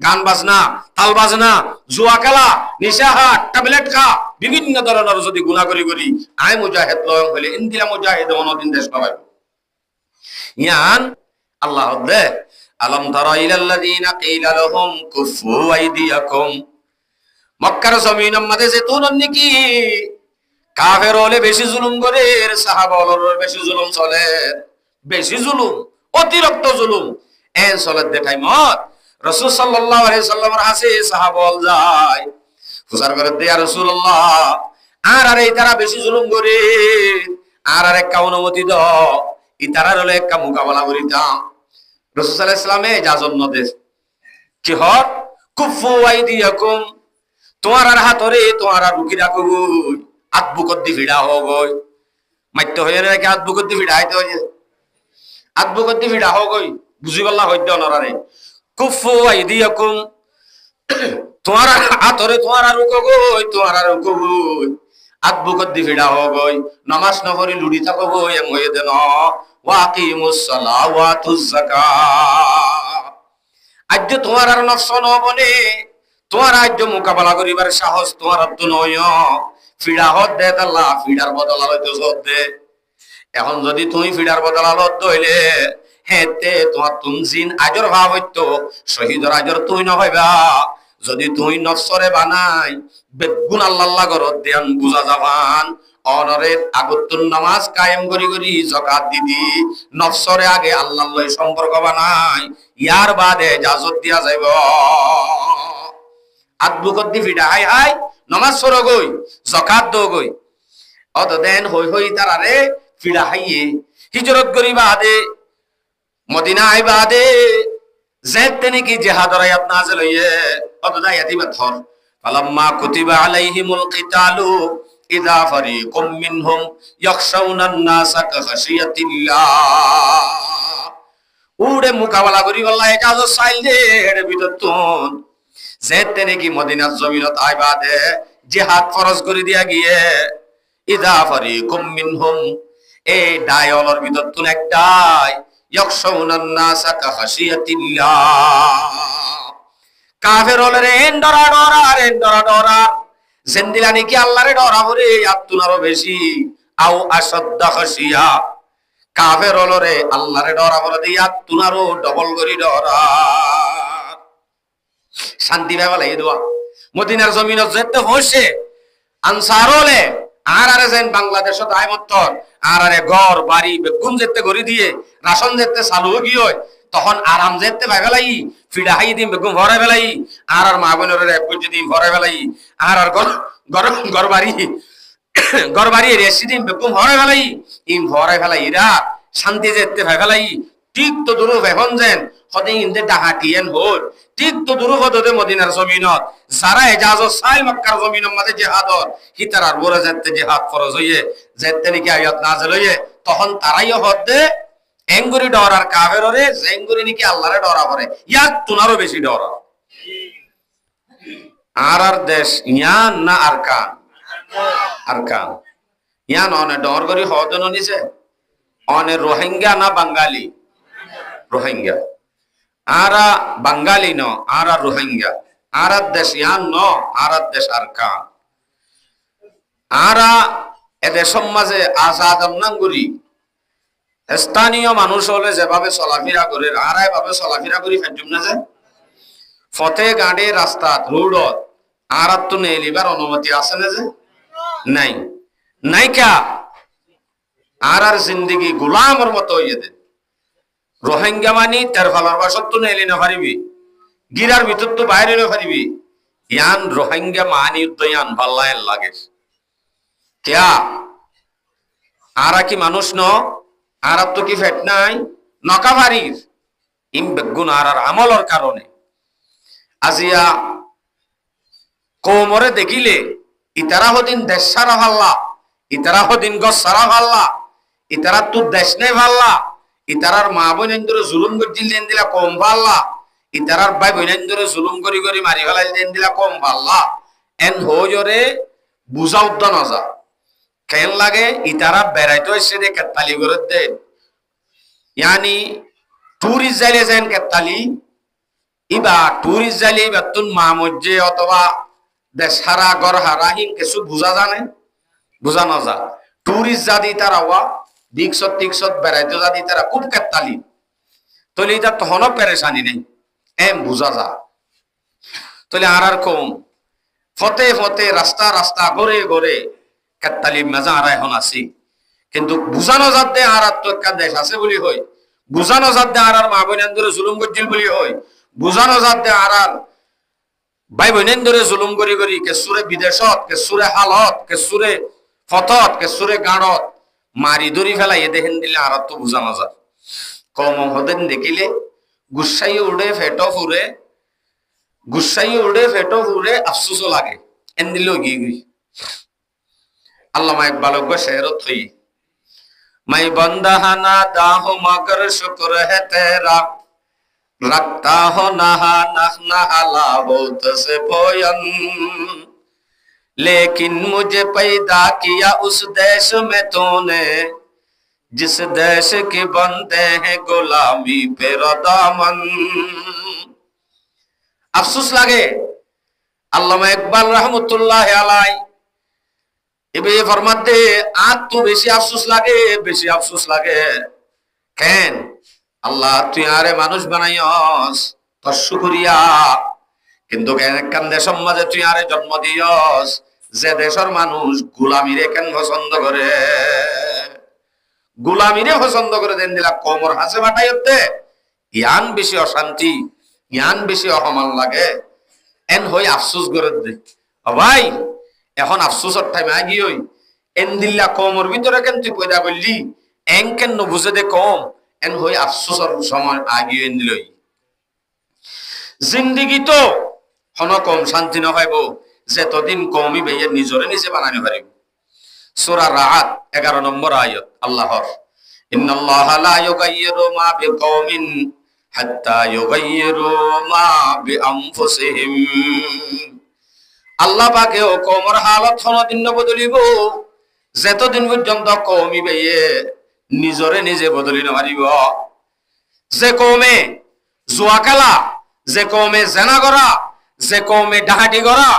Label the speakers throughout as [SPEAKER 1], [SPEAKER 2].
[SPEAKER 1] গান বাজনা, তাল বাজনা, জুয়া খেলা, নিশা খা, ট্যাবলেট খা, বিভিন্ন ধরনের যদি গুনাহ করি করি আই মুজাহিদ লয় হইলে ইন্দিরা মুজাহিদ অনদিন দেশ পাইব। ইয়ান আল্লাহ দে আলম তারা ইলাল্লাযিনা কিলা লাহুম কুফু আইদিয়াকুম, মক্কার জমিনের মধ্যে যে তুন নাকি কাফের হলে বেশি জুলুম করে, সাহাবা হলে বেশি জুলুম চলে, বেশি জুলুম, অতিরিক্ত জুলুম এন চলে দেখাই মত রাসূল সাল্লাল্লাহু আলাইহি সাল্লামের কাছে সাহাবা যায় ফুসার করে দে ইয়া রাসূলুল্লাহ, আর আরে তারা বেশি জুলুম করে, আর একটা অনুমতি দাও, ইতারার হলে একটা মোকাবেলা করি দাও। রাসূল সাল্লাল্লাহু আলাইহি সাল্লামে ইজাজত নদে কি হর কুফু আইদিয়াকুম, তোমার আর হাতরে তোমার আর রুকি রাখো গই, হাত বুকত দি ভিড়া হো গই, মাইতে হয়ে রেখে হাত বুকত দি ভিড়া হইতে হয়ে, হাত বুকত দি ভিড়া হো গই, বুঝি পাল্লা হইতে অনরারে কুফু আইদিয়াকুম, তোমার হাতরে তোমার আর রুকো গই, তোমার আর রুকো গই, হাত বুকত দি ভিড়া হো গই, নামাজ নপড়ি লুড়ি থাকো গই এম হয়ে দেন ওয়াকিমুস সালাহ ওয়া আতুজ যাকাত। আজ তোমার আর নফস নবনে, তোমার আজ মোকাবেলা করিবার সাহস তোমার তো নয়, ফিডা হত দে আল্লাহ, ফিডার বদলা হইতো সদ দে। এখন যদি তুমি ফিডার বদলা লত হইলে হেতে তোমার তুমজিন আজর ভাব হইতো, শহীদর আজর তুই নহইবা। যদি তুই নফসরে বানাই বেগুন আল্লাহ গরত দেন বুঝা যাবান, অনরে আগতুন নামাজ কায়েম করি করি যাকাত দিদি, নফসরে আগে আল্লাহর লই সম্পর্ক বানাই, ইয়ার বাদে জাজত দিয়া যাইব। আদবুকত দি ফিডা হাই হাই নামাজ পড়ো গই, যাকাত দো গই, অত দেন হই হই তারারে ফিডা হাইয়ে হিজরত করি বাদে মদিনা আই বাদে যেতে নাকি জিহাদর আয়াত নাযিল হইয়ে অত দায়াতি বাথর ফালাম্মা কুতিবা আলাইহিমুল কিতালু ইযা ফারিকুম মিনহুম ইয়াখশাউনান নাসা কাখাশিয়াতিল্লাহ, উড়ে মোকাবেলা করি বললা এটা তো চাইলে এর ভিতর তুন যেতে নাকি মদিনার জমিনত আই বাদে জিহাদ ফরজ করে দিয়া গিয়ে ইযা ফারিকুম মিনহুম, এই ডায়লর ভিতর তুন একটাই ইয়াখশাউনান নাসা কাখাশিয়াতিল্লাহ, কাফের হলে রে ডরা ডরা রে ডরা ডরা, জেন্দিলা নাকি আল্লাহরে ডরা করে আত্মনারও বেশি, আও আসাদ্দা খাশিয়া, কাফের হলো রে আল্লাহরে ডরা বলে দিয়ে আত্মনারও ডবল করি ডরা। শান্তি ভাবে লাগে দোয়া মদিনার জমিনত যেতে হইছে আনসার হলে আর আরে যেন বাংলাদেশত আয় মত্তর আর আরে ঘর বাড়ি বেগুন যেতে গড়ি দিয়ে রাশন যেতে চালু গিয়ে তখন আরাম যেতে ভাই ফেলাই ফিডা হাই দিম বেগুন ভরে ফেলাই আর আর মা বোনের এক বুঝি দিম ভরে ফেলাই আর আর ঘর বাড়ি রেসি দিম বেগুন ভরে ফেলাই ইম ভরে ফেলাই ইরা শান্তি যেতে ভাই ফেলাই ঠিক তো দূর এখন যেন হতে ইন্দে ডাহাটিয়েন হল ঠিক তো দূর হতে মদিনার জমিনত যারা এজাজত চাই মক্কার জমিনের মাঝে জিহাদর হিতার আর বড় যেতে জিহাদ ফরজ হইয়ে যেতে নাকি আয়াত নাযিল হইয়ে তখন তারাই হতে এঙ্গুরি ডরার কাফের রে জেঙ্গুরি নাকি আল্লাহরে ডরা করে ইয়াক তুনারও বেশি ডরা। আর দেশ ইয়ান না আরকান, আরকান ইয়ান অনে ডর করি হদন নিছে অনে রোহিঙ্গা না বাঙালি, রোহিঙ্গা আরা বাঙালি ন আরা রোহিঙ্গা, আর দেশ ইয়ান ন আর দেশ আরকান, আরা এদের সমাজে আজাদ নাঙ্গুরি স্থানীয় মানুষ হলে যেভাবে চলাফেরা করে আর এভাবে চলাফেরা করি ফেলুম না যে ফতে গাড়ি রাস্তা রোডত আর তো নেলিবার অনুমতি আছে না যে নাই নাইকা আর আর জিন্দগি গোলামের মতো হইয়ে দে। রোহিঙ্গা মানি তার ফালার বাসত তো নেলি না পারিবি, গিরার ভিতর তো বাইরে না পারিবি, ইয়ান রোহিঙ্গা মানি তো ইয়ান ভাল্লায় লাগে কেয়া আর কি মানুষ ন আর তো কি ফেট নাই নকা ভারির ইম বেগুন আর আমলর কারণে আজিয়া কোমরে দেখিলে ইতারা হদিন দেশ সারা ভাল্লা, ইতারা হদিন গছ সারা ভাল্লা, ইতারা তোর দেশ নেই ভাল্লা, ইতারার মা বোনেন্দ্র জুলুম করে দিলেন দিলা কম ভাল্লা, ইতারার ভাই বোনেন্দ্র জুলুম করি করি মারি ফেলাই দিলেন দিলা কম ভাল্লা, এন হজরে বুঝা উদ্যান যা কেন লাগে ইতারা বেড়াইতে এসে দে কেতালি করে দেন, ইয়ানি টুরিস্ট যাইলে যেন কেতালি ইবা টুরিস্ট যাইলে ইবা তুন মামজ্জে অথবা দেশ হারা গড় হারা হিং কিছু বুঝা জানে বুঝা না যা টুরিস্ট জাদি তারা ওয়া দিকসত টিকসত বেড়াইতে জাদি তারা খুব কেতালি তলে এটা তখনও পেরেশানি নেই এম বুঝা যা তলে আর কম ফতে ফতে রাস্তা রাস্তা গড়ে গড়ে কেতালি মেজা আর এখন আছি কিন্তু বুঝানো যাতে আর তো একটা দেশ আছে বলি হয় বুঝানো যাতে আর মা বোনেন্দরে জুলুম করছিল বলি হয় বুঝানো যাতে আর ভাই বোনেন্দরে জুলুম করি করি কেসুরে বিদেশত কেসুরে হালত কেসুরে ফতত কেসুরে গাঁড়ত মারি ধরি ফেলাই দেখেন দিলে আর তো বুঝানো যায় কম হদেন দেখিলে গুসাই উড়ে ফেটো ফুরে গুসাই উড়ে ফেটো ফুরে আফসোসও লাগে এন দিলেও গিয়ে গই আল্লামা ইকবাল শেরত হই मैं बंदा ना दाहो मगर शुक्र है तेरा रखता हो नहा नहाला बहुत से पोयन लेकिन मुझे पैदा किया उस देश में तूने जिस देश के बंदे हैं गुलामी पे दामन अफसोस लगे আল্লামা ইকবাল রহমতুল্লাহ আলাই এবে ফরমাতে আজ তো বেশি আফসোস লাগে কেন আল্লাহ তুই আরে মানুষ বানাইস তোর শুকরিয়া কিন্তু কেন কান দেশের মাঝে তুই আরে জন্ম দিয়স যে দেশের মানুষ গোলামিরে কেন পছন্দ করে গোলামিরে পছন্দ করে দেন দিলা কোমর হাসে বাটাইতে ইয়ান বেশি অশান্তি ইয়ান বেশি অপমান লাগে এন হই আফসোস করে দে ভাই এখন আফসোসের টাইমে আগি হই এন দিল্লা কমর ভিতরে কেন তুই পয়দা করলি এন কেন বুঝে দে কম এন হই আফসোসের সময় আগি এন দিলই জিন্দিগি তো হন কম শান্তি ন পাইব যেতদিন কমই বেয়ে নিজরে নিজে বানানি পারিব সূরা রাআদ 11 নম্বর আয়াত আল্লাহর ইন্নাল্লাহা লা ইউগাইয়িরু মা বিকওমিন হাত্তা ইউগাইয়িরু মা বিআনফুসিহিম আল্লাহ পাকে ও কমর হালত কোনদিন বদলিব যতদিন পর্যন্ত কওমি বেয়ে নিজরে নিজে বদলি নহারিব যে কওমে জুয়া খেলা যে কওমে জেনা করা যে কওমে ডাহাটি করা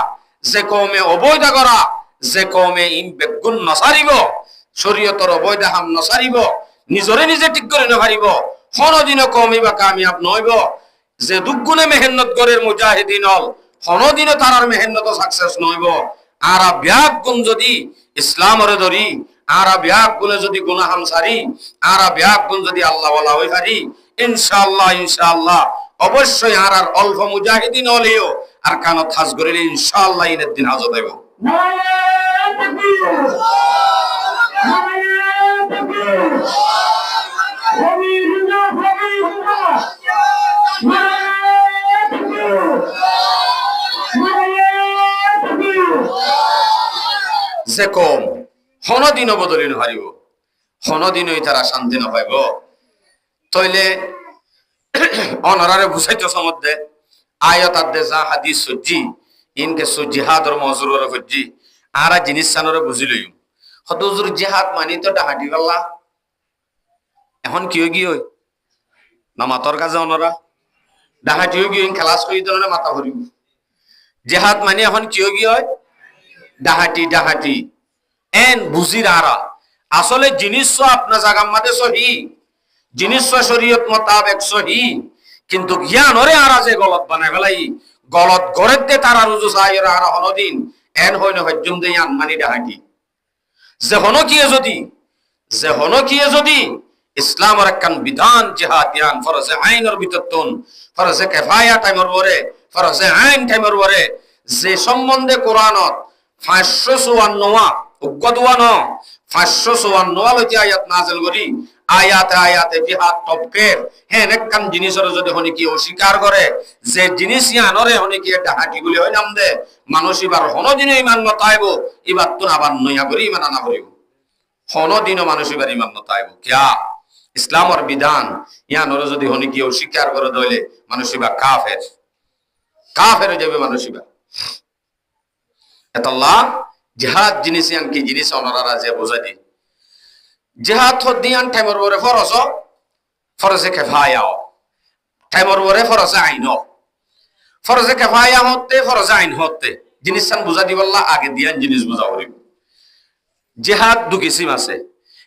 [SPEAKER 1] যে কওমে অবৈধ করা যে কওমে ইন বেগুন নসারিব শরীয়তর অবৈধ হাম নসারিব নিজরে নিজে ঠিক করে নহারিব কোনদিনও কওমি বা কামিয়াব নইব যে দুগুণে মেহনত গরের মুজাহিদিন হল কোনদিনও তারার মেহনত সাকসেস নইব আর ব্যাগ গুণ যদি ইসলামরে ধরি আর ব্যাগ গুণে যদি গুনাহাম সারি আর ব্যাগ গুণ যদি আল্লাহ ওয়ালা হই পারি ইনশাআল্লাহ অবশ্যই আর অল্প মুজাহিদিন হলেও আর কানত হাজ করিলে ইনশাআল্লাহ ইনের দিন হাজত হইব যে কম কোনদিনও বদলি নহারিব কোনদিনই তারা শান্তি নপাইব তইলে অনরারে বুঝাইতো সমধ্যে আয়াত আদে যা হাদিস সজ্জি ইনকে জিহাদর মজরুর হজ্জি আরা জিনিস সানরে বুঝিলই হদুজুর জিহাদ মানি তো ডাহাটি গল্লা এখন কি গিয়ে হই না মাতর কাজে অনরা ডাহাটি গিয়ে খেলাস করি তোরে মাথা ভরিব জিহাদ মানি এখন কি গিয়ে হয় ডাহাটি এন বুঝির আরা আসলে জিনিস আপনার জায়গার মধ্যে সহি জিনিস শরীয়ত মোতাবেক সহি কিন্তু জ্ঞান ওরে আরা যে গলত বানায় ফেলাই গলত গড়ে তারা রুজু চাইরা আরা হনদিন এন হইন হজ্জুম দে আন মানি ডাহাটি যে হনকিয়ে যদি ইসলামের একখান বিধান জিহাদ ইয়ান ফরজে আইনের ভিতরতন ফরজে কিফায়া টাইমর পরে ফরজে আইন টাইমর পরে যে সম্বন্ধে কোরআনত 554 উগ্গদওয়ান 554 লতি আয়াত নাযিল করি আয়াতে জিহাদ টপকের হেন একখান জিনিসের যদি হনি কি অস্বীকার করে যে জিনিস ইয়ানরে হনি কি ডাহাটি গুলি হয় নাম দে মানুষ এবার হনদিন ইমান মতাইব এবার তো আবার নয়া করি ইমান আনা করিব হনদিনও মানুষ এবার ইমান মতাইব কিয়া ইসলামের বিধান ইয়ানরে যদি হনি কি অস্বীকার করে দইলে মানুষ এবার কাফের হয়ে যাবে মানুষ এবার এতাল্লাহ জিহাদ জিনিস ইয়ান কি জিনিস ওনারা যে বুঝাই দি জিহাদ হদিয়ান টাইমর পরে ফরজে কিফায়া টাইমর পরে ফরজে আইন ফরজে কিফায়া হতে ফরজে আইন হতে জিনিস সান বুঝা দিবল্লা আগে দিয়ান জিনিস বুঝা করিব জিহাদ দু কিসিম আছে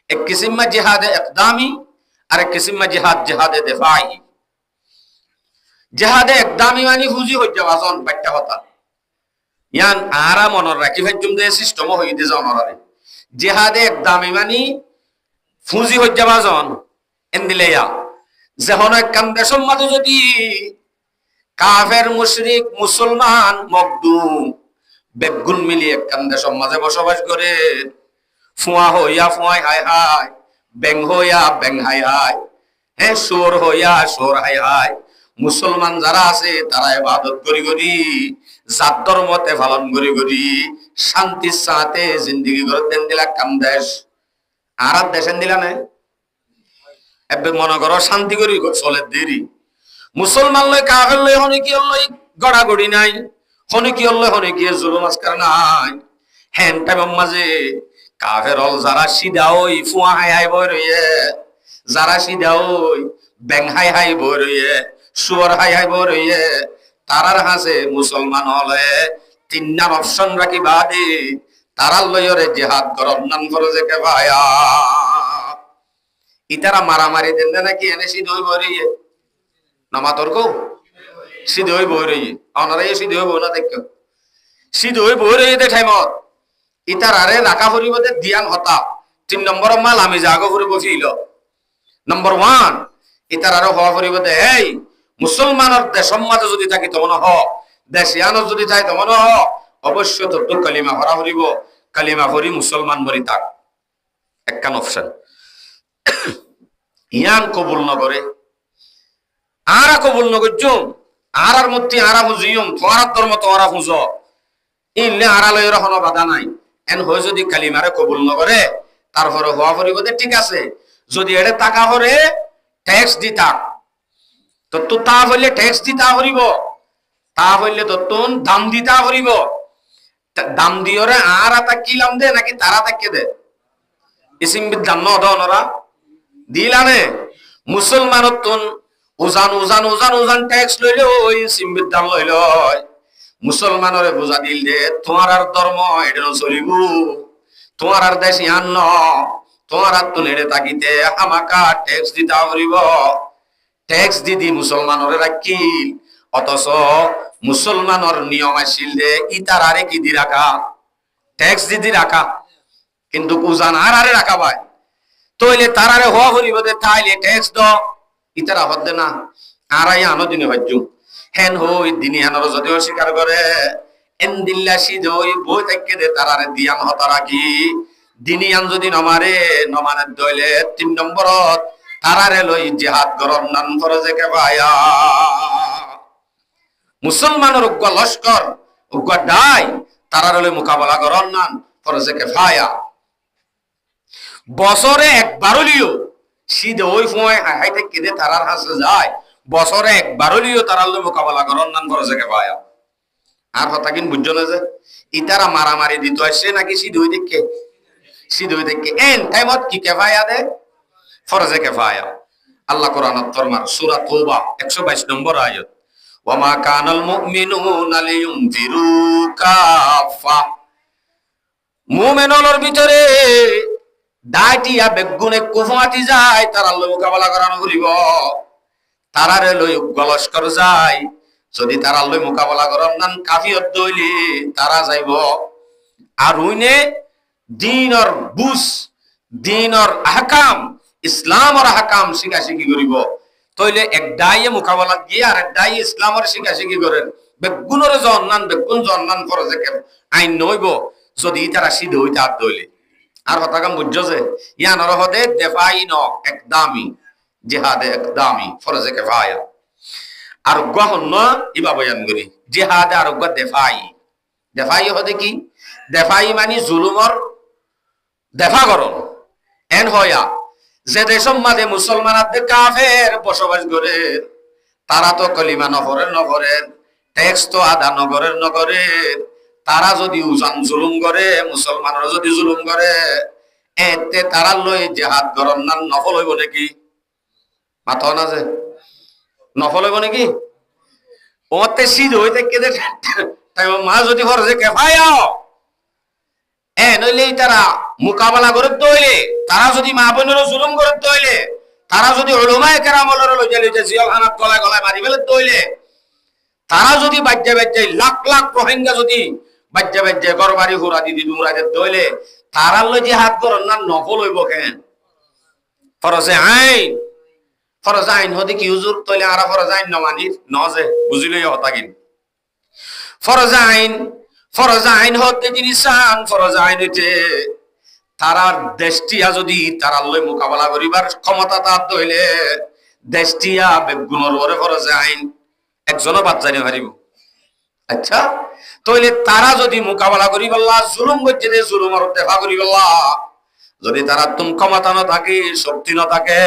[SPEAKER 1] এক কিসিম মা জিহাদে ইকদামি আর এক কিসিম মা জিহাদে দিফাই জিহাদে ইকদামি মানে হুজি হই যাওয়াজন বাক্য কথা ইয়ান আরা মনৰ রাখি ভাজ্যুম দে সিস্টেম হই দে জনরারে জিহাদে ইকদামি মানে ফুজি হই যাওয়াজন এন্দিলেয়া যখন একখান দেশের মাঝে যদি কাফের মুশরিক মুসলমান মকদুম বেগুন মিলিয়ে একখান দেশের মাঝে বসবাস করে ফুয়া হইয়া ফুয়াই হাই হাই বেং হইয়া বেং হাই হাই হ্যাঁ সোর হইয়া সোর হাই হাই মুসলমান যারা আছে তারা ইবাদত করি করি জাত ধর্মতে পালন করি করি শান্তির সাথে জিন্দগি করে দেন দিলা কাম দেশ আর দেশেন দিলা না এবে মনে করো শান্তি করি চলে দেরি মুসলমান লই কাফের লই হনে কি লই গড়াগড়ি নাই হনে কি জুলুম আজকার নাই হেন টাইম মাঝে কাফের হল যারা সিধা ওই ফুয়া হাই হাই বই রইয়ে যারা সিধা ওই ব্যাং হাই হাই বই রইয়ে সুয়ার হাই হাই বই রইয়ে তারার হাসে মুসলমান হলে তিনটার অপশন রাখি বাদে তারার লইরে জিহাদ করব নাম ফরজে কিফায়া ইতারা মারামারি দেন নাকি এনে সিধ হই বই রইয়ে নামা তর্ক সিধ হই বই রইয়ে অনারা সিধ হই বই না দেখো সিধ হই বই রইয়ে দে টাইমত ইতারারে রাখা ফুরিবতে দিয়ান হতা 3 নম্বর মাল আমি জাগো ফুরিব ফিল নম্বর 1 ইতারারে হওয়া ফুরিবতে এই মুসলমানের দেশের মাঝে যদি থাকি তমন হ দেশিয়ানো যদি চাই তমন হ অবশ্য তো কালিমা ভরা ফুরিব কালিমা ভরি মুসলমান মরি থাক একখান অপশন ইয়ান কবুল নগরে আরা কবুল নগরজুম আরার মধ্যে আরা বুঝিয়ম তোমার ধর্ম তোমারা বুঝো ইনলে আরা লইর হনো বাধা নাই এন হয় যদি কালিমারে কবুল নগরে তারপরে হওয়া পরিবতে ঠিক আছে যদি এড়ে টাকা হরে ট্যাক্স দিতা তো তো তা হইলে ট্যাক্স দিতা হরিব তা হইলে তো তোন দাম দিতা হরিব দাম দিওরে আর আতা কিলাম দে নাকি তারা তাকে দে ইসিম বিধান ন দনরা দিলানে মুসলমানত তোন উজান উজান উজান উজান ট্যাক্স লইলে ওই ইসিম বিধান লইল মুসলমানরে বুঝা দিল যে তোমার আর ধর্ম এটা চলিব তোমার আর দেশ ইয়ান ন তোমার আর তো নেড়ে তাকিতে হামাকা ট্যাক্স দিতা হরিব ট্যাক্স দিদি মুসলমানরে রাখিল অথচ মুসলমানর নিয়ম আসিল যে ইতারারে কি দি রাখা ট্যাক্স দিদি রাখা কিন্তু উজান আর আরে রাখা ভাই তইলে তারারে হওয়া হরিব দে তাইলে ট্যাক্স দ ইতারা হদ্দে না আরাই আনো দিনে ভাজ্যু হেন হই দিনী আনর যদি অস্বীকার করে এন দিল্লা সিধ হই বই তাকে দে তারারে দিয়ান হতা রাখি দিনী আন যদি নমারে নমানে দইলে 3 নম্বরত তারারে লই জিহাদ করন নান ফরজে কিফায়া মুসলমানের উগ্র লস্কর উগ্র ডাই তারারে লই মোকাবেলা করন নান ফরজে কিফায়া বছরে একবার হলিও সিধ ওই ফুয়ায় হাই থেকে দে তারার হাসে যায় বছরে একবার হলিও তারার লই মোকাবেলা করন নান ফরজে কিফায়া আর কথা কিন বুঝছো না যে ইতারা মারামারি দিত আসে নাকি সিধ হই দেখে এন টাইমত কি কিফায়া দে ফরজে কিফায়া আল্লাহ কোরআনত ফরমান সূরা তওবা 122 নম্বর আয়াত ওয়ামা কানাল মুমিনুনা লিয়ুনফিরু কাফা মুমিনদের ভিতরে দাইটিয়া বেগুনে কুফাতি যায় তারা লই মোকাবেলা করানো করিব তারারে লই গলস্কর যায় যদি তারা লই মোকাবেলা করন নান কাফিয়ত দইলি তারা যাইব আর উইনে দ্বীনৰ বুঝ দ্বীনৰ আহকাম ইসলামৰ আহকাম শিকাশিকি করিব তইলে এক দাইয়ে মোকাবেলা গিয়ে আর এক দাইয়ে ইসলামৰ শিকাশিকি করেন বেগুনের জন্নান বেগুন জন্নান ফরজে আইন নইব যদি তারা সিধ হইতে আর দইলে আর হতাকাম বুঝছো যে ইয়ানর হদে দেফাই ন একদামি জিহাদে একদামি ফরজে কিফায়া আর গহন ইবা বয়ান করি জিহাদে আর দেফাই হদে কি দেফাই মানে জুলুমর দেফা করন এন হয়া যে দেশের মাঝে মুসলমান কাফের বসবাস করে তারা তো কলিমা নগরের ট্যাক্স তো আদা নগরের তারা যদি উজান জুলুম করে মুসলমানরা যদি জুলুম করে এতে তারা লই জিহাদ করন না নফল হইব নাকি মাথা না যে নফল হইব নাকি ওতে সিদ হইতে কেদে তাই মা যদি ফরজে কেফায়াও নইলেই তারা মোকাবেলা করে তৈলে, তারা যদি মা বোনেরও জুলুম করে তৈলে, তারা যদি উলামায়ে কেরামের লইয়া লইয়া জিয়াখানাত গলায় গলায় মারি ফেলে তৈলে, তারা যদি বাজ্যা বাজ্যায় লাখ লাখ রোহিঙ্গা যদি বাজ্যা বাজ্যায় গরবারি হুরা দিদি দুমরাজে তৈলে, তারা লই জিহাদ করার না নফল হইব কেন? ফরজে আইন, ফরজ আইন হতে কি হুজুর তৈলে আরা ফরজ আইন নমানির নজে বুঝিলই হতা কিন ফরজ আইন, ফরজ আইন হতে জিনিসান ফরজ আইন হইতে তারার দেশটিয়া যদি তারা লই মোকাবেলা করিবার ক্ষমতা তার হইলে দেশটিয়া বেগুনের ওরে ফরজ আইন একজনও বাদ জানি হারিব। আচ্ছা তইলে তারা যদি মোকাবেলা করি বললা জুলুম করছে দে জুলুমের দেখা করি বললা, যদি তারা তুম ক্ষমতা না থাকে শক্তি না থাকে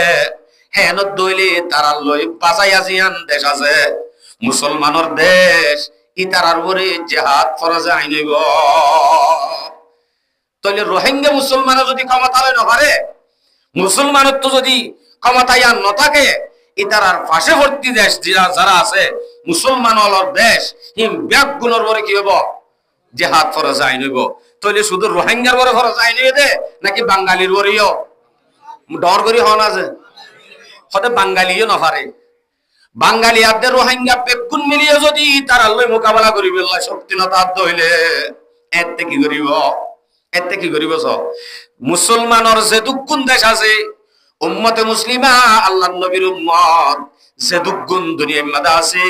[SPEAKER 1] হেন দইলে তারা লই বাঁচাইয়া জিয়ান দেশ আছে মুসলমানের দেশ ই তারার উপরে জিহাদ ফরজ আইন হইব। তাহলে রোহিঙ্গা মুসলমানও যদি ক্ষমতা লয় না পারে, মুসলমানের তো যদি ক্ষমতা ইয়ান না থাকে ই তারার পাশেবর্তী দেশ যারা আছে মুসলমান দেশ হিম ব্যাগ গুণের পরে কি হইব জিহাদ ফরজ আইন হইব। তাহলে শুধু রোহিঙ্গার পরে ফরজ আইন হইবে দে নাকি বাঙালির পরেও ডর করি হন আছে হতে বাঙালিও না পারে, বাঙালি আদে রোহিঙ্গা বেগুন মিলিয়ে যদি তারা লই মোকাবেলা করিবে শক্তি না তার হইলে এতে কি করিব, এতে কি করিব? মুসলমানের যে দুগুণ দেশ আছে উম্মতে মুসলিমা আল্লাহর নবীর উম্মত যে দুগুণ দুনিয়ার মধ্যে আছে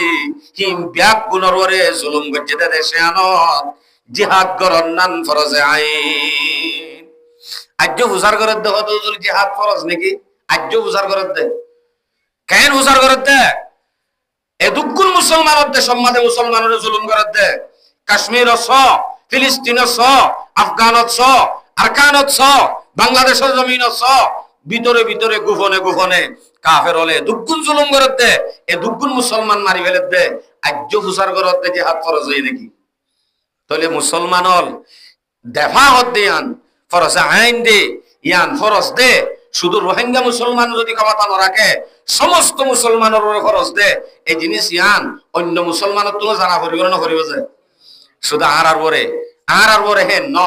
[SPEAKER 1] হিম ব্যাগ গুণের ওরে জুলুম করছে দেশে আনত জিহাদ করন নান ফরজে আইন। আজ্য হুজার করে দে হত জিহাদ ফরজ নাকি? আজ্য হুজার করে দে কেন হুজার করে দে? এ দুগুণ মুসলমানের দে সম্মাদে মুসলমানের জুলুম করে দে। কাশ্মীর ছ, ফিলিস্তিন ছ, আফগানত ছ, আরকানত ছ, বাংলাদেশের জমিন ছ, ভিতরে ভিতরে গোপনে গোপনে কাফের হলে দুগুণ জুলুম করে দে। এ দুগুণ মুসলমান মারি ফেলে দে আজ্য হুজার করে দে জিহাদ ফরজ হই নাকি? তাহলে মুসলমান হল দেফা হত দিয়ান ফরজ আইন দে ইয়ান ফরজ দে। শুধু রোহিঙ্গা মুসলমান যদি ক্ষমতা না রাখে সমস্ত মুসলমানের খরচ দে এই জিনিস ইয়ান অন্য মুসলমানের তো জানা করিব না করিব যে শুধু আর বরে হে ন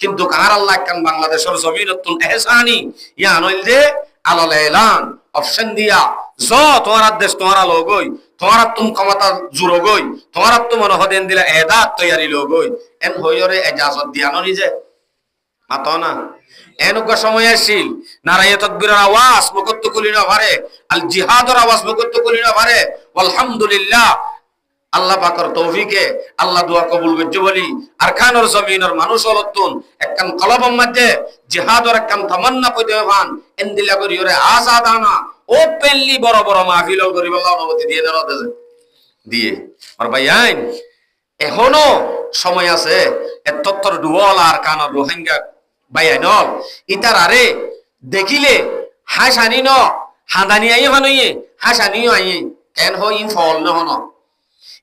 [SPEAKER 1] কিন্তু কার আল্লাহ কান বাংলাদেশের জমিনত এহসানি ইয়ান হইল দে আলাল এলান অপশন দিয়া জ তোমার দেশ তোমার লগই তোমার তুম ক্ষমতা জুড়ো গই তোমার তো মনে হদেন দিলা এদাত তৈয়ারি লগই এন হইরে এজাজত দিয়ানো নিজে মাতো না। এনুকা সময় আসিল নারায়ে তাকবীরের আওয়াজ মুকত্ত কলি না পারে, আল জিহাদের আওয়াজ মুকত্ত কলি না পারে। আলহামদুলিল্লাহ আল্লাহ পাকের তৌফিকে আল্লাহ দোয়া কবুল করছে বলি আরকানের জমিনের মানুষ হলতুন একখান কলবের মধ্যে জিহাদের একখান তামান্না কইতে ভান এন্দিলা করি ওরে আজাদানা ওপেনলি বড় বড় মাহফিল করিব আল্লাহ অনুমতি দিয়ে দেন দিয়ে আর ভাই আইন এখনো সময় আছে এতত্তর ডুয়াল আরকানের রোহিঙ্গা বাইনল ইতার আরে দেখিলে হাসানি ন হাদানি আই হানইয়ে হাসানিও আইয়ে কেন হই ফল ন হন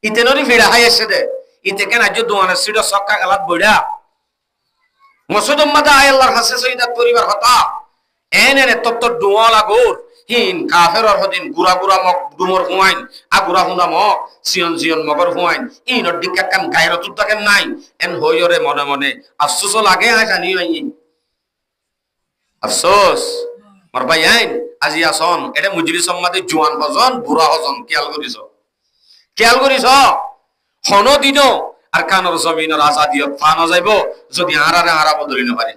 [SPEAKER 1] ইতেনরি ফিড়া হাই এসে দে ইতে কেন আজ দোয়ানা সিডা সক্কা গালাত বইড়া মসুদ উম্মাদা আয় আল্লাহর হাসে সৈদাত পরিবার হতা এনে তত্ত ডুয়ালা গোর হিন কাফেরর হদিন গুরা গুরা মক ডুমর হুয়াইন আগুরা হুনা মক সিয়ন সিয়ন মগর হুয়াইন ইনর দিক্কা কান গায়রত তাকেন নাই এন হইরে মনে মনে আফসোস লাগে হাসানি আইয়ে আফসোস মার ভাই আইন আজি আসন এটা মুজরি সম্মাদে জোয়ান হজন বুড়া হজন খেয়াল করিস হন দিন আর কানর জমিনের আজাদিয়ত ফানো যাইব যদি আরারে আরা বদলি না পারে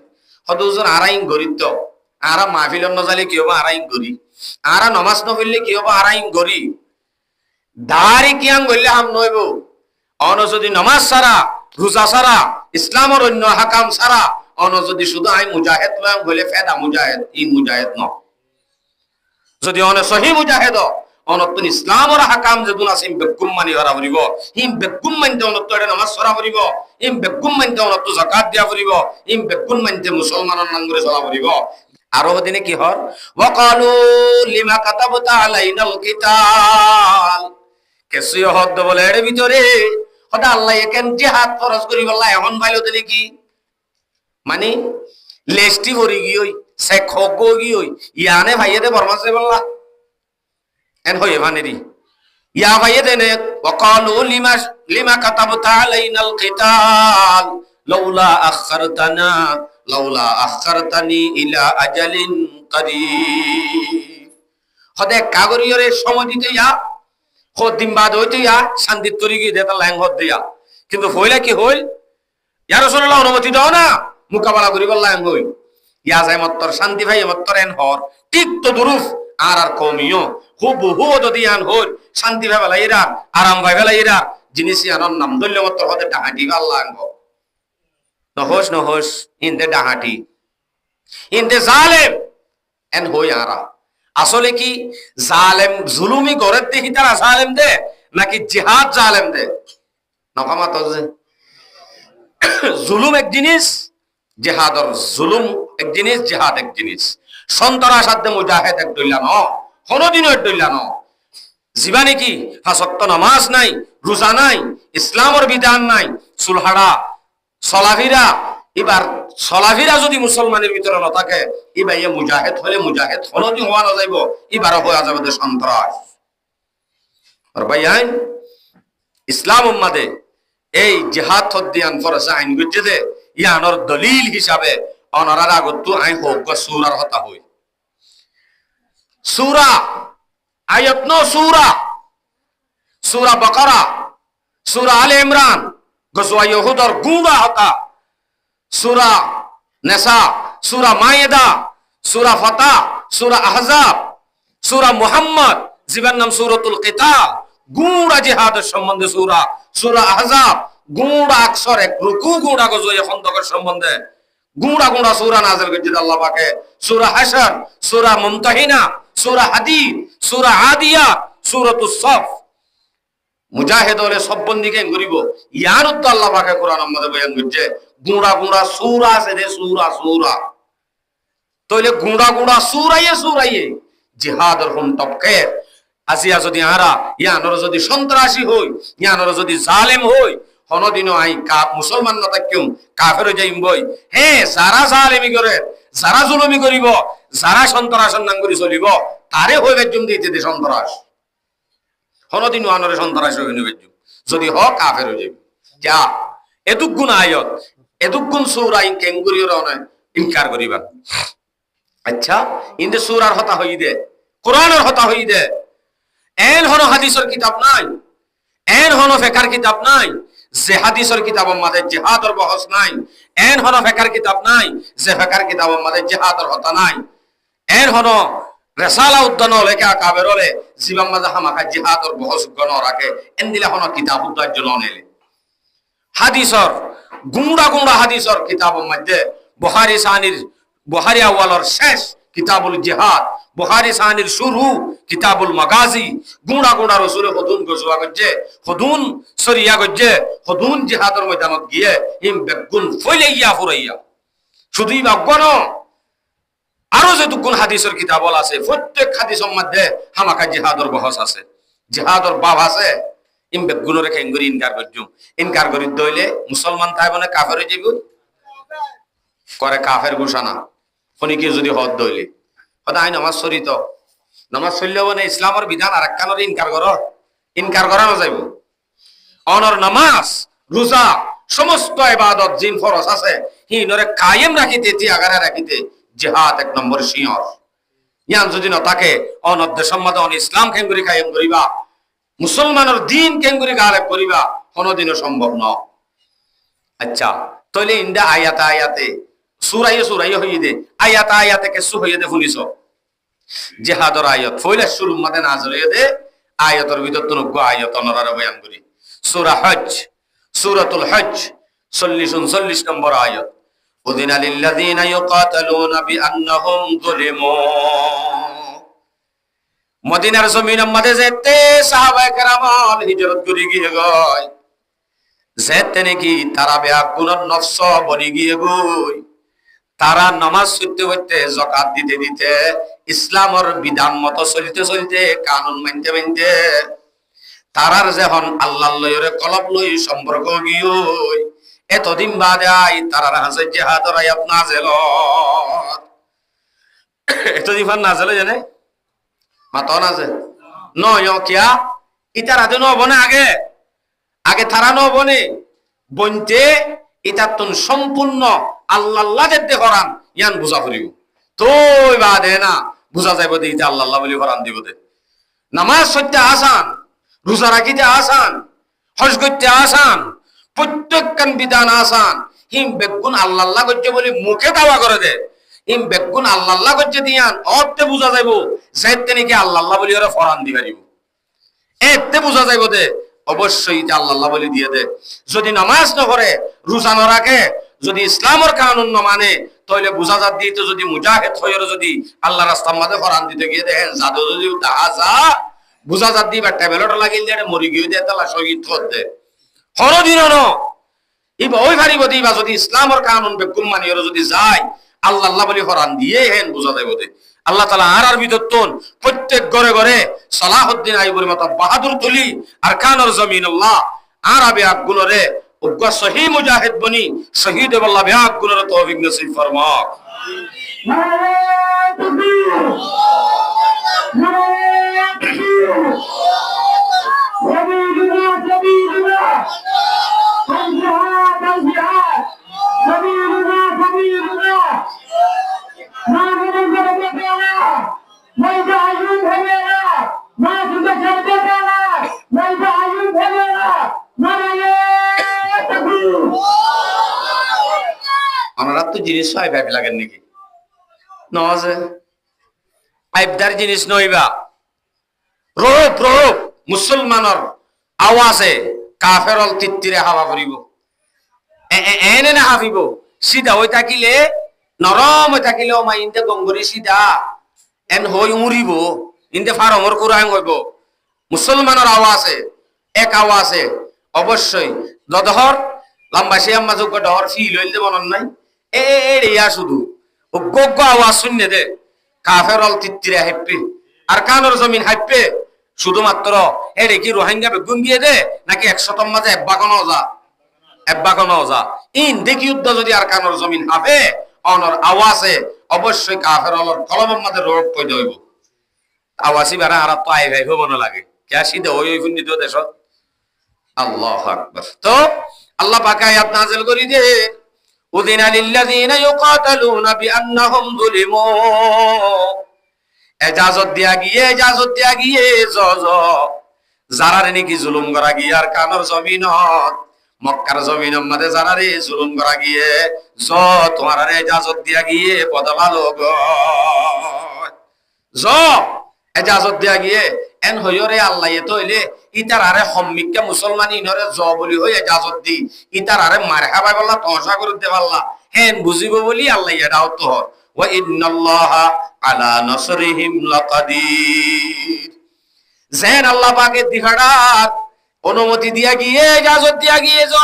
[SPEAKER 1] হদুজন আরাইন গরিত আরা মাহফিল ন যালে কি হবো আরাইন গরি আরা নমাজ ন পড়লে কি হবো আরাইন গরি দাড়ি কিয়াং গইলে হাম নইব অন যদি নমাজ সারা রোজা সারা ইসলামের অন্য হাকাম সারা অন যদি শুধু আই মুজাহিদ লয় বলে ফেদা মুজাহিদ ই মুজাহিদ ন যদি অন সহি মুজাহিদ অনতুন ইসলামের হাকাম যেদুন আছে বেকুম মানি হরা পড়িব হিম বেকুম মানতে অনত এটা নামাজ পড়া পড়িব হিম বেকুম মানতে অনত যাকাত দিয়া পড়িব হিম বেকুম মানতে মুসলমানের নাঙ্গরে চলা পড়িব। আরো দিনে কি হর ওয়াকালু লিমা কাতাবতা আলাইনাল কিতাল কেসিও হদ বলে এর ভিতরে হদা আল্লাহ একেন জিহাদ ফরজ করি বললা এখন ভাইলো দিনে কি মানে লেস্টি ভরি গিয়ে সে খগো গিয়ে ইয়ানে ভাইয়ে দে বরমাসে বললা এন হই ভানেরি ইয়া ভাইয়েদেনে ওয়াকালু লিমা কাতাবতা আলাইনাল কিতাল লাউলা আখখারতানি ইলা আজালিন করিব। হদে কাগরিয়রে সময় দিতে ইয়া দিন বাদ হইতে ইয়া শান্তির তরি গিয়ে দেতা ল্যাং হদ দিয়া, কিন্তু হইলে কি হইল, ইয়া রাসূলুল্লাহ অনুমতি দাও না মোকাবেলা করিবার ল্যাং হইল। ইয়া যায় মত্তর শান্তি ভাই মত্তর এন হর ঠিক তো দুরুফ আর কমিও হুবহু যদি আন হইল শান্তি ভাই বেলাইরা আরাম ভাই বেলাইরা জিনিস আনন নাম দল্য মত্তর হতে ডাহাটি আল্লাহ আনব নহস ইনতে ডাহাটি ইনতে জালেম এন হই আরা। আসলে কি জালেম জুলুমি গরের দেখি তারা জালেম দে নাকি জিহাদ জালেম দে? নফামাত জুলুম এক জিনিস, জিহাদর জুলুম এক জিনিস, জিহাদ এক জিনিস। সন্তরাস আদে মুজাহিদ এক দইলা ন কোনদিনও এক দইলা ন। জীবানে কি ফাসক্ত নামাজ নাই, রোজা নাই, ইসলামের বিধান নাই, সুলহারা সলাফিরা এবার সলাফিরা যদি মুসলমানের ভিতরে না থাকে এবার ইয়ে মুজাহিদ হলে মুজাহিদ কোনদিন হওয়া না যাইব, এবার হওয়া যাবে সন্ত্রাস। আর ভাই আইন ইসলাম উম্মাদে এই জিহাদ হদ্দিয়ান ফরজ আইন গুজে দে ইয়ানোর দলিল হিসাবে অনরার আগত আইন হোক সূরার হতা হই। সূরা আয়াত ন সূরা বাকারা, সূরা আলে ইমরান, গজওয়া ইহুদর গুণা হতা, সূরা নিসা, সূরা মায়েদা, সূরা ফাতা, সূরা আহজাব, সূরা মুহাম্মদ জীবন নাম সূরাতুল কিতাল, গুণা জিহাদের সম্বন্ধে সূরা আহজাব, গুণা আকসর এক রুকু গুণা গজওয়া খন্দকের সম্বন্ধে গুণা সূরা নাযিল করেছেন আল্লাহ পাকে, সূরা হাশর, সূরা মুমতাহিনা, সূরা হাদীদ, সূরা আদিয়া, সূরাতুস সফ। মুজাহিদ হলে সব বন্দিকে গরিব ইয়ার উত্তর আল্লাহ পাকে কোরআন মধ্যে বয়ান করছে গুণা সূরা আছে রে সূরা তইলে গুণা সূরাইয়ে জিহাদের হুম টপকে আসিয়া যদি আরা ইয়ানর যদি সন্ত্রাসী হই, ইয়ানর যদি জালেম হই, কোনদিনও আই মুসলমান না থাকেও কাফের হয়ে যাইম বই। হ্যাঁ, যারা জালেমি করে, যারা জুলুমি করিব, যারা সন্ত্রাসের নাম করে চলিব তারে হইবে জুম দিতে দে সন্ত্রাস। কোনদিনও আনরে সন্ত্রাস হইবে না যদি হ কাফের হয়ে যাবে। যা এতুক গুণ আয়াত, এতুক গুণ সূরা কেঙ্গুরির ইনকার করিবা। আচ্ছা ইনদে সূরার হতা হই দে, কোরআনের হতা হই দে, এন হন হাদিসের কিতাব নাই, এন হন ফিকহের কিতাব নাই যে হাদিসের কিতাব আমাদের জিহাদের বহস নাই, এন হন ফিকহের কিতাব নাই যে ফিকহের কিতাব আমাদের জিহাদের হতা নাই, এন হন রেসালা উদ্দান লেখা কাবের হলে জীবন মাঝে হামাকা জিহাদের বহস গণ রাখে এন দিলে হন কিতাব উদ্দার জন্য নেলে হাদিসর গুঁড়া হাদিসর কিতাবের মধ্যে বুখারী আউয়ালর শেষ কিতাবুল জিহাদ, বুখারী সানির শুরু কিতাবুল মাগাজি, গুঁড়া রসুল হদুন গজওয়া গজ্জে, হদুন সরিয়া গজ্জে, হদুন জিহাদের ময়দানত গিয়ে ইম বেগুন ফইলাইয়া ফুরাইয়া শুধুই বাগন আরো যে দুগুণ হাদিসের কিতাব আছে প্রত্যেক হাদিসের মধ্যে হামাকা জিহাদের বহস আছে, জিহাদের বাব আছে। ইম বেগুন রেখে ইনগরি ইনকার করি দইলে মুসলমান তাই বনে কাফের হয়ে যাবে করে কাফের ঘোষণা ফনিকে যদি হদ দইলে হদাই নামাজ শরীত নামাজ চললেও মানে ইসলামের বিধান আর একখানের ইনকার করানো যাইব। অনর নামাজ রোজা সমস্ত ইবাদত জিন ফরজ আছে হিনরে কায়েম রাখিতে তিয়াগারে রাখিতে জিহাদ এক নম্বর শিয়র। ইয়ান যদি না থাকে অনদ্দে সম্মাদ অন ইসলাম কেঙ্গুরি কায়েম করিবা, মুসলমানের দিন কেঙ্গুরি গালেব করিবা কোনদিনও সম্ভব ন। আচ্ছা তাহলে ইন্দা আয়াতে সুরাইয়ে হইয়ে দে আয়াতে কেসু হইয়ে দে শুনিস জিহাদর আয়াত ফইলা শুরু মাদে নাযিল হইয়ে দে আয়াতের ভিতর তনগ্য আয়াত অনরারে বয়ান করি। সূরাতুল হজ 40 নম্বর আয়াত উযিনা লিল্লাযিনা ইউকাতালুনা বিআন্নাহুম যুলিমু। মদিনার জমিনের মধ্যে যেতে সাহাবায়ে কেরাম হিজরত করে গিয়ে গয় যেতে নাকি তারা বেয়াকুনের নফস বনি গিয়ে গই, তারা নামাজ পড়তে পড়তে যাকাত দিতে দিতে ইসলামের বিধান মতো চলতে কানুন মানতে তারার যখন আল্লাহর লয়রে কলব লই সম্পর্ক গিয়ে এতদিন বাদে আই তারার হাসে জিহাদের আয়াত নাযিল এতদিন নাযিল জানে মাতো নাযিল নয় কিয়া ইতার আদে নবনে আগে আগে তারা নবনে বনতে ইতার তুন সম্পূর্ণ আল্লাহ যেতে হরান ইয়ান বুঝা করিব তোই বাদে না বুঝা যাইব দে ইতা আল্লাহ বলি হরান দিব দে নামাজ সত্যি আসান রোজা রাখিতে আসান হজ করতে আসান প্রত্যেকখান বিধান আসান হিম বেগুন আল্লাহ করছে বলি মুখে দাওয়া করে দে হিম বেগুন আল্লাহ করছে দিয়ান অর্থে বুঝা যাইব যাইতে নাকি আল্লাহ বলি ওরা ফরান দিবা দিব এতে বুঝা যাইব দে অবশ্যই আল্লাহ বলি দিয়ে দে যদি নামাজ না করে রোজা না রাখে যদি ইসলামের কানুন না মানে তাহলে বুঝা যাত দিতে যদি মুজাহিদ হয়ে যদি আল্লাহ রাস্তার মাঝে ফরান দিতে গিয়ে দেখেন জাদু যদি দেখা যা বুঝা যাত দিবা ট্যাবলেট লাগিল দিয়ে মরি গিয়ে দিয়ে তালা শহীদ কর দে হরদিন ইবা ওই ভারিব দিবা যদি ইসলামের কানুন বেকুম মানি যদি যায় আল্লাহ বলি ফরান দিয়ে হেন বুঝা যাইব দে আল্লাহ তাআলা আর বিদত্তন প্রত্যেক ঘরে ঘরে সালাহুদ্দিন আইয়ুবের মত বাহাদুর তুলি আর কানর জমিন আল্লাহ আরবে আগুনরে উগ্র সহি মুজাহিদ বনি শহীদ আল্লাহ বিআক গুনর তৌফিক নসিব ফরমা আমরা তো জিনিস হয় ভাবি লাগেন নাকি নজে আইবদার জিনিস নইবা রূপ রূপ মুসলমানর আওয়াজে কাফেরল তিত্তিরে হাওয়া করিব এনে না হাফিব সিধা হই থাকিলে নরম হই থাকিলে ও মা ইনতে গঙ্গরি সিধা এন হই উড়িব ইনতে ফারমর কুরাং হইব মুসলমানের আওয়াজে এক আওয়াজে অবশ্যই দদহর লম্বা শিয়াম্মা যোগ্য ডহর ফিল হইলে মনন নাই এড়িয়া শুধু ও গগ্গ আওয়াজ শুনে দে কাফেরল তিত্তিরে হাইপে আর কানর জমিন হাইপে শুধুমাত্র এড়ে কি রোহিঙ্গা বেগুন দিয়ে দে নাকি 100 মাঝে এব্বা কোন যা ইন দেখি যুদ্ধ যদি আর কানর জমিন হাফে অনর আওয়াজে অবশ্যই কাফেরলর কলমের মাঝে রোগ পয়দা হইব আওয়াজই বারা আর তো আই ভাই মনে লাগে কে সিধে ওই ফুন্নি তো দেশ আল্লাহু আকবার তো আল্লাহ পাক আয়াত নাযিল করি দে উযিনা লিল্লাযিনা ইউকাতালুনা বিআন্নাহুম যুলিমু এজাজত দিয়া গিয়ে জ যারা নাকি জুলুম করা গিয়ে আর কানর জমিনত মক্কার জমিনের মধ্যে যারা রে জুলুম করা গিয়ে জ তোমার এজাজত দিয়া গিয়ে বদলালো গো জ এজাজত দিয়া গিয়ে এন হইরে আল্লাহ এতো হইলে ইতার আরে সম্মিক্কা মুসলমানি ইনরে জ বলি হই এজাজত দি ইতার আরে মারহাবা বললা তহসা করে দে আল্লাহ হেন বুঝিব বলি আল্লাহ এটাও তো ওয়া ইন্নাল্লাহা আলা নাসরিহিম লাকাদির যেন আল্লাহ পাকের দিহাড়ার অনুমতি দিয়া গিয়ে ইজাজত দিয়া গিয়ে য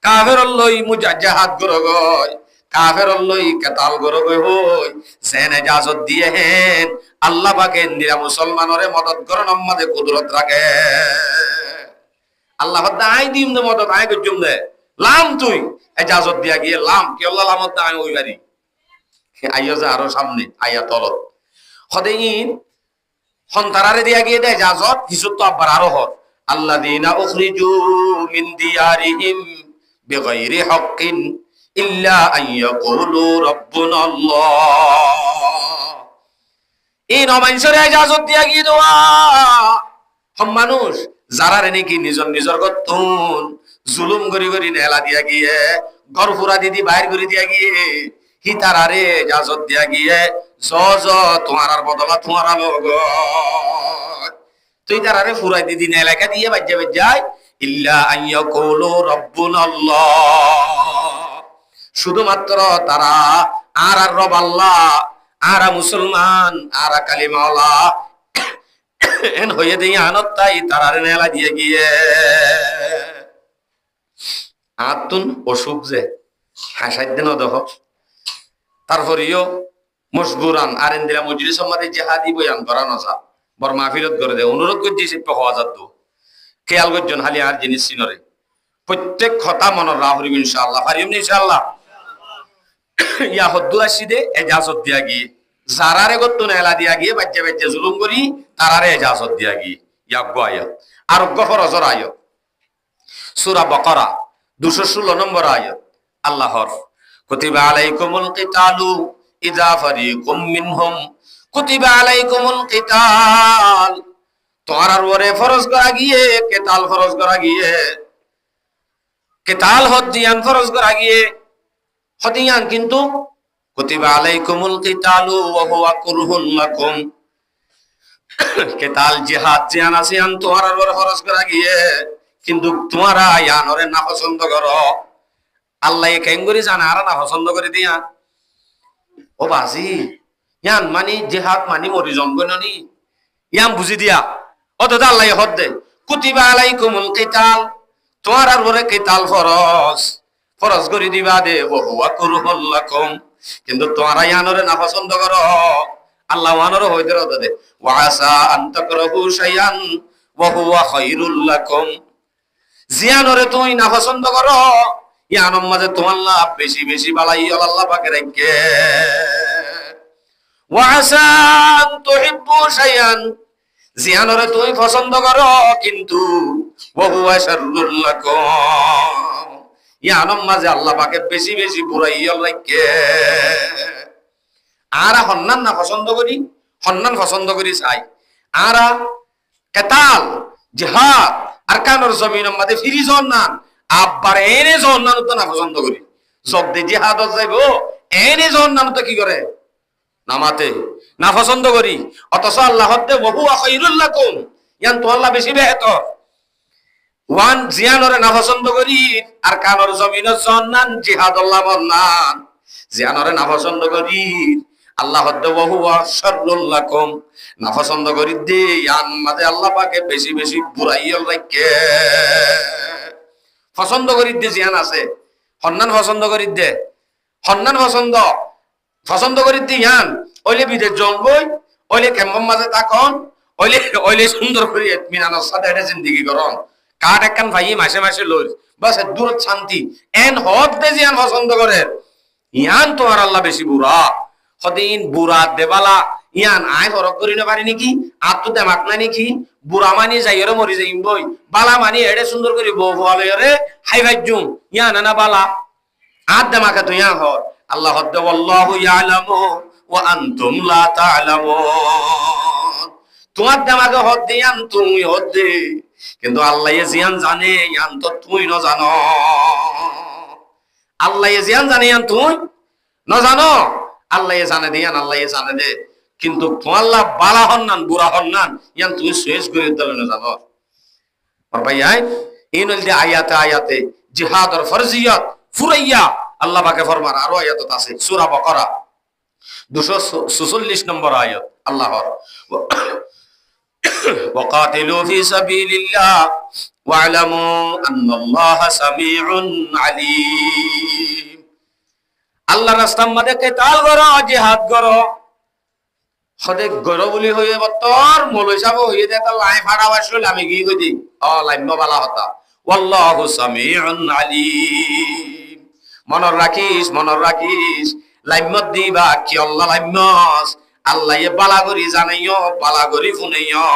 [SPEAKER 1] কাফেরল লই মুজাহাদ গরগয় কাফেরল লই কাতাল গরগয় হই যেন ইজাজত দিয়ে হেন আল্লাহ পাকের নিরা মুসলমানরে মদদ করন আমাদের কুদরত রাখে আল্লাহ দাই দিম দে মদদ আই গজুম দে লাম তুই ইজাজত দিয়া গিয়ে লাম কি আল্লাহ লামত দাই ওই বাড়ি আইয়া যা আরো সামনে আইয়া তলত হদেইন হন্তারারে দিয়া গিয়ে দেয় ইজাজত কিছু তো আবার আরো হর আল্লাযীনা উখরিজু মিন দিয়ারিহিম বিগাইরি হাক্কিন ইল্লা আইয়াকুলু রাব্বুনা আল্লাহ এই নমাইনসরে ইজাজত দিয়া গিয়ে দেওয়া হম মানুষ যারা নাকি নিজর গতুন জুলুম করি নেলা দিয়া গিয়ে ঘর ফুরা দিদি বাইর করে দিয়া গিয়ে হিতারারে ইজাজত দিয়া গিয়ে জ তোমার আর বদলা তোমার লোক তুই তারারে ফুরাই দিদি না এলাকা দিয়ে বাজ্যায় ইল্লা আইয়াকুলু রাব্বুনাল্লাহ শুধুমাত্র তারা আর রব আল্লাহ আর মুসলমান আর কালিমাওয়ালা এন হয়ে দিয়ে আনতাই তারারে নেলা দিয়ে গিয়ে আতুন অসুখ যে হাসাই দেন দেহ তারপরেও মজবুরান আর ইন্দিরা মজলিস সম্মাদে জিহাদি বয়ান করানো যা বর মাহফিলত করে দে অনুরোধ করছি সে হওয়া যাত খেয়াল করছেন হালি আর জিনিস চিনরে প্রত্যেক কথা মনের রাহরিম ইনশাআল্লাহ পারিম ইনশাআল্লাহ ইয়া হদ্দু আসিদে এজাজত দিয়া গিয়ে যারারে গত্ত নেলা দিয়া গিয়ে বাচ্চা জুলুম করি তারারে এজাজত দিয়া গিয়ে ইয়াগ্য আয়াত আরোগ্য ফরজর আয়াত সূরা বাকারা 216 নম্বর আয়াত আল্লাহর কুতিবা আলাইকুমুল কিতালু ইযা ফারিকুম মিনহুম কুতিবা আলাইকুমুল কিতাল তোমার উপরে ফরজ করা গিয়ে কিতাল ফরজ করা গিয়ে কিতাল হদিয়ান ফরজ করা গিয়ে হদিয়ান কিন্তু কুতিবা আলাইকুমুল কিতালু ওয়া হুয়া কুরহুন লাকুম কিতাল জিহাদ জিয়ান আসিয়ান তোমার উপরে ফরজ করা গিয়ে কিন্তু তোমারা ইয়ানরে না পছন্দ করো আল্লাহ কেঙ্গুরি জানা আর না পছন্দ করে দিয়া ও বাজি ইয়ান মানি জিহাদ মানি মরি জঙ্গননি ইয়াম বুঝি দিয়া অত আল্লাহ হদ দে কুতিবা আলাইকুমুল কিতাল তোমার উপরে কিতাল ফরজ ফরজ করে দিবা দে ওয়া হুয়া কুরহুল লাকুম কিন্তু তোমারা ইয়ানরে না পছন্দ করো আল্লাহ ওয়ানরে হইতে রদ দে ওয়া আসা আন তাকরাহু শাইআন ওয়া হুয়া খায়রুল লাকুম জিয়ানরে তুমি না পছন্দ করো ইয়ানোর মাঝে তোমার লাভ বেশি বেশি বালাই আল্লাহ পাকে রাখে ওয়া আসা আন তুহিব্বু শাইআন জিয়ানরে তুমি পছন্দ করো কিন্তু ওয়া হুয়া শাররুল লাকুম ইয়ানোর মাঝে আল্লাহ পাকে বেশি বেশি বুড়াই রাখে আরা হন্নান না পছন্দ করি হন্নান পছন্দ করি চাই আরা কেতাল জিহাদ আরকানুর জমিনের মধ্যে ফিরি জন্নান আব্বার এনে জন্নান তো না পছন্দ করি সব দে জিহাদত যাইবো এনে জন্নান তো কি করে নামাতে না পছন্দ করি অথচ আল্লাহ হদ্দে ওয়া হুয়া খায়রুল লাকুম ইয়ান তো আল্লাহ বেশি বেহতর ওয়ান জিয়ানরে না পছন্দ করি আরকানুর জমিনের জন্নান জিহাদ আল্লাহ মন্নান জিয়ানরে না পছন্দ করি আল্লাহ হদ্দে ওয়া হুয়া শাররুল লাকুম না পছন্দ করি দে ইয়ান মাঝে আল্লাহ পাকে বেশি বেশি বুড়াইল রাখে পছন্দ করি দে জিয়ান আছে হন্নান পছন্দ করি দে হন্নান পছন্দ করি দে ইয়ান ওইলে বিদেশ জঙ্গই ওইলে কেমন মাঝে তাকন ওইলে সুন্দর করে মিনানোর সাথে এটা জিন্দিগি করন কাঠ একখান ভাই মাসে মাসে লই বাস দূর শান্তি এন হদ দে জিয়ান পছন্দ করে ইয়ান তোমার আল্লাহ বেশি বুড়া সদিন বুড়া দেবালা ইয়ান আয় হরক করি না পারি নাকি আর তো দেমাক না নাকি বুড়া মানি যাইরে মরি যাইম বই বালা মানি এড়ে সুন্দর করে বউ ভালো হাই ভাইজুম ইয়ান না বালা আর দেমাকে তো ইয়ান হর আল্লাহ হদ্দে আল্লাহু ইয়ালামু ওয়া আনতুম লা তা'লামুন তোমার দেমাকে হদ্দে ইয়ান তুমি হদ্দে কিন্তু আল্লাহ জিয়ান জানে ইয়ান তো তুই না জানো আল্লাহ জিয়ান জানে ইয়ান তুই না জানো আল্লাহ জানে দে ইয়ান আল্লাহ জানে দে কিন্তু তোমাল্লা বালা হন্নান বুড়া হন্নান ইয়ান তুমি শেষ করে দিলে না জানো আর ভাই এই নলদে আয়াতে জিহাদ আর ফরজিয়াত ফুরাইয়া আল্লাহ পাকে ফরমান আরো আয়াত আছে সূরা বাকারা 246 নম্বর আয়াত আল্লাহর ওয়াকাতিলু ফি সাবিলিল্লাহ ওয়া'লামু আন্নাল্লাহা সামিউন আলীম আল্লাহর রাস্তার মধ্যে কিতাল করো জিহাদ করো সদে গরো বুলি হয়ে বতর মলই সাব হয়ে দে তার লাই ফাড়া বাসল আমি কি কইদি লাইম্য বালা হতা ওয়াল্লাহু সামিউন আলীম মনর রাখিস লাইম্যত দিবা কি আল্লাহ লাইম্যস আল্লাহ এ বালা করি জানাইও বালা করি ফুনাইও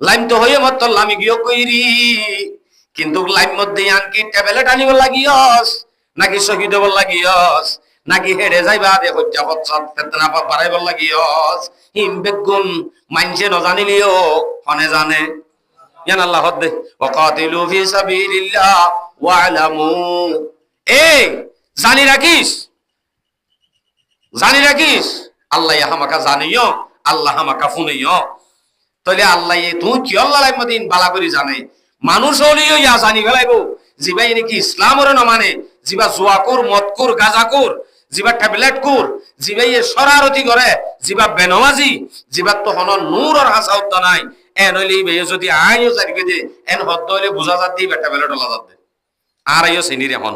[SPEAKER 1] লাইম তো হয়ে মত আমি গিয়ে কইরি কিন্তু লাইম্যত দি আনকি ট্যাবলেট আনিব লাগিয়স নাকি শহীদ হব লাগিয়স নাকি হেড়ে যাইবা দে হজ্জা হচ্ছাত ফেতনা বাড়াইব লাগিয়স হিম বেগুন মানছে নজানিলিও হনে জানে ইয়ান আল্লাহ হদ্দে ওয়াকাতিলু ফি সাবিলিল্লাহ ওয়া'লামু এই জানি রাখিস আল্লাহ হামাকা জানিও আল্লাহ হামাকা ফুনাইও তাহলে আল্লাহ তুই কি আল্লাহ লাইমদিন বালা করি জানে মানুষ হলিও ইয়া জানি ফেলাইব জিবাই নাকি ইসলামর না মানে জিবা জুয়াকুর মদকুর গাজাকুর জিবা ট্যাবলেট কুর জিবাই শরারতি করে জিবা বেনমাজি জিবা তো হন নূরর হাসা উত্তা নাই এন হইলে বে যদি আইও জানি দে এন হদ্দ হইলে বুঝা যাত দি ট্যাবলেট হলা যাত দে আর আইও সিনিরে হন